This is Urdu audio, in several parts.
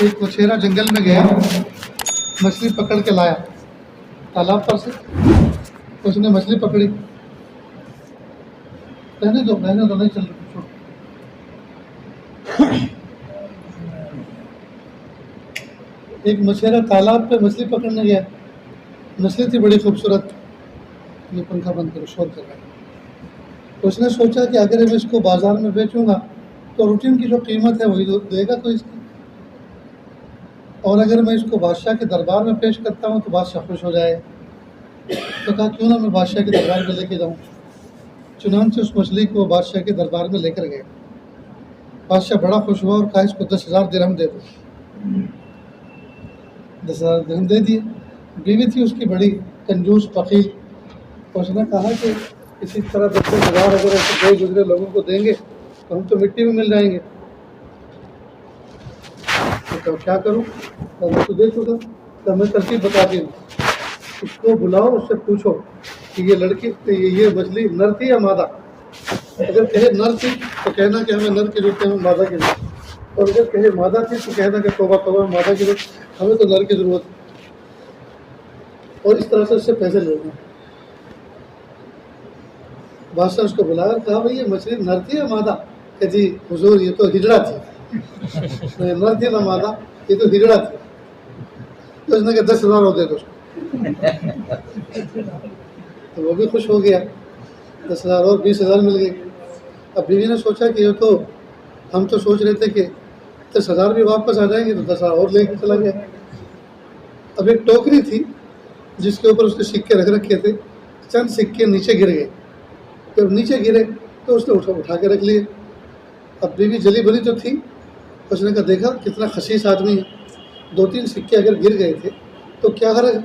ایک مچھیرا جنگل میں گیا، مچھلی پکڑ کے لایا تالاب پر سے. اس نے مچھلی پکڑی. رہنے دو نہیں چل رہی. ایک مچھیرا تالاب پہ مچھلی پکڑنے گیا. مچھلی تھی بڑی خوبصورت. یہ پنکھا بند کرو، شور کر رہا ہے. اس نے سوچا کہ اگر میں اس کو بازار میں بیچوں گا تو روٹین کی جو قیمت ہے وہی دے گا کوئی اس کی، اور اگر میں اس کو بادشاہ کے دربار میں پیش کرتا ہوں تو بادشاہ خوش ہو جائے. تو کہا کیوں نہ میں بادشاہ کے دربار میں لے کے جاؤں. چنانچہ اس مچھلی کو بادشاہ کے دربار میں لے کر گئے. بادشاہ بڑا خوش ہوا اور کہا اس کو 10,000 درہم دے دو. 10,000 درہم دے دیے. بیوی تھی اس کی بڑی کنجوس بخیل. اس نے کہا کہ اسی طرح 10,000 اگر ایسے گئے گزرے لوگوں کو دیں گے تو ہم تو مٹی میں مل جائیں گے. تو کیا کروں؟ میں تو دے چکا. تو میں ترتیب بتاتی ہوں. اس کو بلاؤ، اس سے پوچھو کہ یہ لڑکی یہ مچھلی نر تھی یا مادہ. اگر کہے نر تھی تو کہنا کہ ہمیں نر کی ضرورت ہے، ہمیں مادہ کی ضرورت ہے. اور اگر کہے مادہ تھی تو کہنا کہ توبہ توبہ مادہ کی ضرورت، ہمیں تو نر کی ضرورت ہے. اور اس طرح سے اس سے پیسے لے لیں. بادشاہ اس کو بلایا، کہا بھائی یہ مچھلی نر تھی یا مادہ؟ کہ جی حضور یہ تو ہجڑا تھی. نر تھی نہ مادہ، یہ تو ہجڑا تھی. تو اس نے کہا 10,000 اور دے دو اس کو. تو وہ بھی خوش ہو گیا. 10,000 اور 20,000 مل گئے. اب بیوی نے سوچا کہ یہ تو ہم تو سوچ رہے تھے کہ 10,000 بھی واپس آ جائیں گے، تو 10,000 اور لے کے چلا گیا. اب ایک ٹوکری تھی جس کے اوپر اس نے سکے رکھ رکھے تھے. چند سکے نیچے گر گئے. جب نیچے گرے تو اس نے اٹھا کے رکھ لیے. اب بیوی جلی بلی جو تھی اس نے کہا دیکھا کتنا خسیس آدمی ہے. 2-3 سکے اگر گر گئے تھے تو کیا حرج ہے؟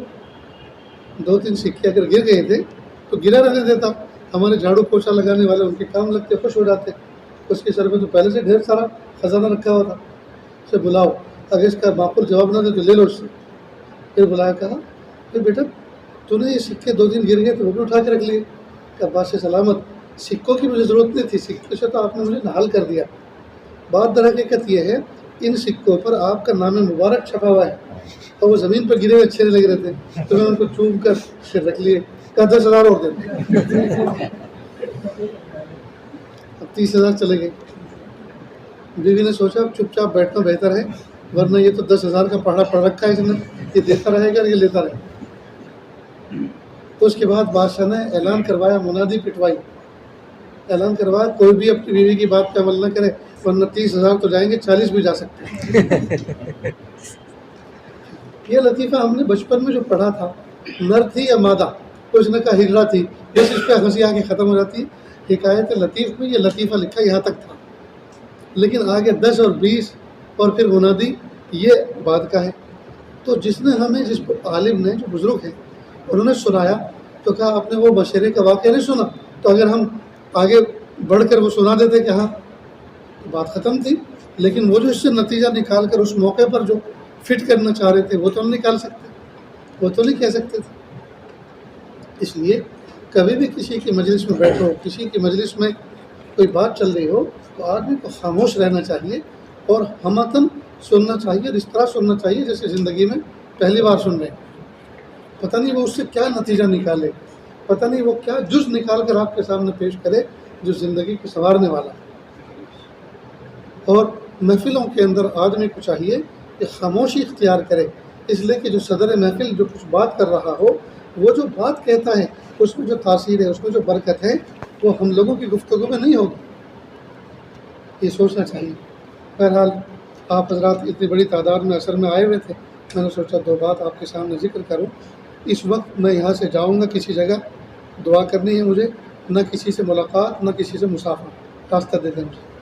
2-3 سکے اگر گر گئے تھے تو گرا رہنے دیتا. ہمارے جھاڑو پوچھا لگانے والے ان کے کام لگتے، خوش ہو جاتے. اس کے سر میں تو پہلے سے ڈھیر سارا خزانہ رکھا ہوا تھا. اسے بلاؤ، اگر اس کا معقول جواب نہ دے تو لے لو اس سے. پھر بلایا، کہا پھر بیٹا تو نے یہ سکے 2 دن گر گئے تو وہ بھی اٹھا کے رکھ لیے. کہ بادشاہ سلامت، سکوں کی مجھے ضرورت نہیں تھی، سکے سے تو آپ نے مجھے نہال کر دیا. بات در حقیقت یہ ہے ان سکوں پر آپ کا نام مبارک چھپا ہوا ہے اور وہ زمین پر گرے ہوئے اچھے نہیں لگ رہے تھے تو میں ان کو چوم کر پھر رکھ لیے. کہا 10,000 اور دے. اب 30,000 چلے گئے. بیوی نے سوچا اب چپ چاپ بیٹھنا بہتر ہے، ورنہ یہ تو 10,000 کا پڑھا پڑھ رکھا ہے اس نے، یہ دیتا رہے گا یہ لیتا رہے گا. تو اس کے بعد بادشاہ نے اعلان کروایا، منادی پٹوائی. اعلان کروایا کوئی بھی اپنی بیوی کی بات پہ عمل نہ کرے، ورنہ 30,000 تو جائیں گے، 40 بھی جا سکتے ہیں. یہ لطیفہ ہم نے بچپن میں جو پڑھا تھا، نر تھی یا مادہ، تو اس نے کہا ہجڑا تھی، بس اس پہ ہنسی آگے ختم ہو جاتی. حکایت لطیف میں یہ لطیفہ لکھا یہاں تک تھا، لیکن آگے 10 اور 20 اور پھر منادی یہ بات کا ہے. تو جس نے ہمیں، جس عالم نے، جو بزرگ ہیں انہوں نے سنایا تو کہا آپ نے وہ مشورے کا واقعہ نہیں سنا، تو اگر ہم آگے بڑھ کر وہ سنا دیتے کہ ہاں بات ختم تھی، لیکن وہ جو اس سے نتیجہ نکال کر اس موقع پر جو فٹ کرنا چاہ رہے تھے وہ تو ہم نکال سکتے، وہ تو نہیں کہہ سکتے تھے. اس لیے کبھی بھی کسی کی مجلس میں بیٹھو، کسی کی مجلس میں کوئی بات چل رہی ہو تو آدمی کو خاموش رہنا چاہیے اور ہمتن سننا چاہیے، اور اس طرح سننا چاہیے جیسے زندگی میں پہلی بار سن رہے ہیں. پتہ نہیں وہ اس سے کیا نتیجہ نکالے، پتہ نہیں وہ کیا جز نکال کر آپ کے سامنے پیش کرے جو زندگی کو سنوارنے والا ہے. اور محفلوں کے اندر آدمی کو چاہیے کہ خاموشی اختیار کرے، اس لیے کہ جو صدر محفل جو کچھ بات کر رہا ہو، وہ جو بات کہتا ہے اس میں جو تاثیر ہے، اس میں جو برکت ہے، وہ ہم لوگوں کی گفتگو میں نہیں ہوگی. یہ سوچنا چاہیے. بہرحال آپ حضرات اتنی بڑی تعداد میں اثر میں آئے ہوئے تھے، میں نے سوچا 2 بات آپ کے سامنے ذکر کروں. اس وقت میں یہاں سے جاؤں گا کسی جگہ، دعا کرنی ہے مجھے، نہ کسی سے ملاقات، نہ کسی سے مسافہ. راستہ دے دیں مجھے.